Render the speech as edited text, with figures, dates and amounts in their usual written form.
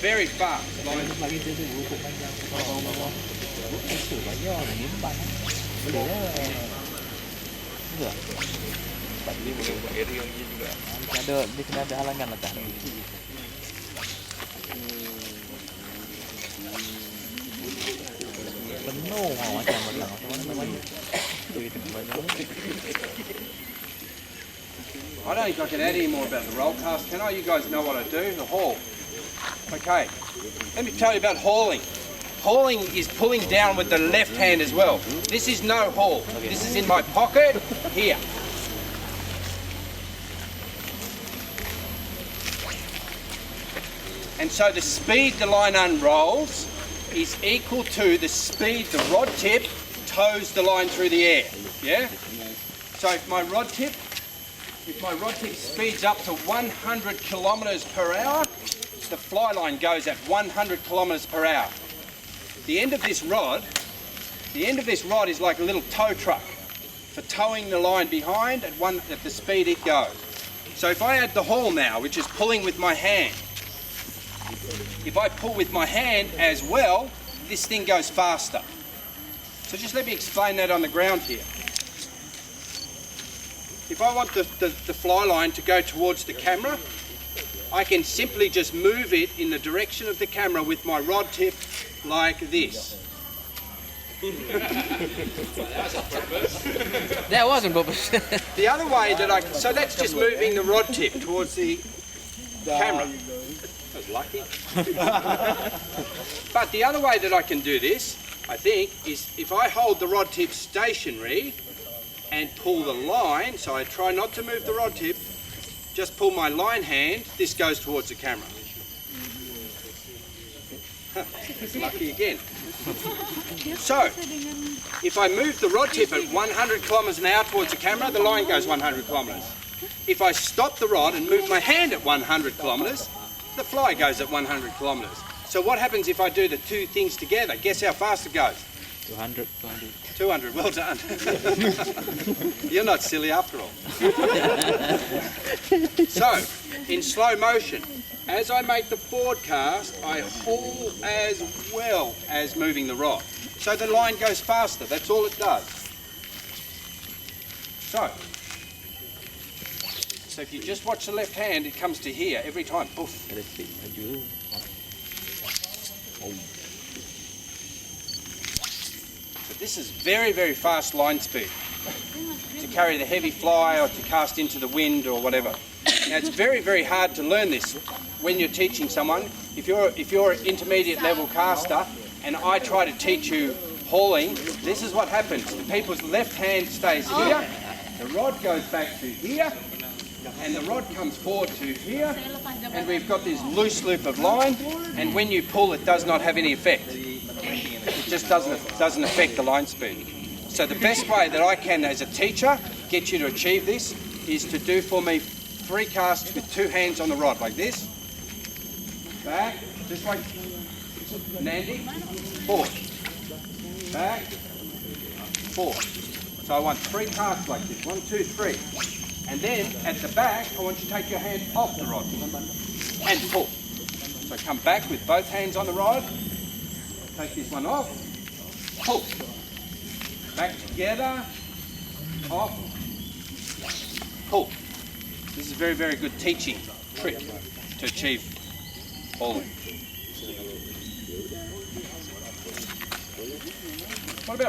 very fast. Ada halangan lah kan. Penuh macam I don't think I can add any more about the roll cast, can I? You guys know what I do, the haul. Okay, let me tell you about hauling. Hauling is pulling down with the left hand as well. This is no haul. This is in my pocket, here. And so the speed the line unrolls is equal to the speed the rod tip tows the line through the air. Yeah? So if my rod tip speeds up to 100 kilometres per hour, the fly line goes at 100 kilometres per hour. The end of this rod is like a little tow truck for towing the line behind at the speed it goes. So if I add the haul now, which is pulling with my hand, if I pull with my hand as well, this thing goes faster. So just let me explain that on the ground here. If I want the fly line to go towards the camera, I can simply just move it in the direction of the camera with my rod tip like this. That wasn't purpose. The other way that so that's just moving the rod tip towards the camera. That's lucky. But the other way that I can do this, I think, is if I hold the rod tip stationary and pull the line, so I try not to move the rod tip, just pull my line hand, this goes towards the camera. Lucky again. So, if I move the rod tip at 100 kilometres an hour towards the camera, the line goes 100 kilometres. If I stop the rod and move my hand at 100 kilometres, the fly goes at 100 kilometres. So what happens if I do the two things together? Guess how fast it goes? 200. 200, well done. You're not silly after all. So, in slow motion, as I make the forward cast, I haul as well as moving the rod. So the line goes faster, that's all it does. So if you just watch the left hand, it comes to here every time. Poof. But this is very, very fast line speed to carry the heavy fly or to cast into the wind or whatever. Now it's very, very hard to learn this when you're teaching someone. If you're an intermediate level caster and I try to teach you hauling, this is what happens. The people's left hand stays here, the rod goes back to here, and the rod comes forward to here, and we've got this loose loop of line, and when you pull it does not have any effect. It just doesn't affect the line speed. So the best way that I can as a teacher get you to achieve this is to do for me 3 casts with 2 hands on the rod like this, back, just like Nandi, forward, back, forward. So I want 3 casts like this, 1, 2, 3. And then at the back, I want you to take your hand off the rod and pull. So come back with both hands on the rod, take this one off, pull. Back together, off, pull. This is a very, very good teaching trick to achieve hauling. What about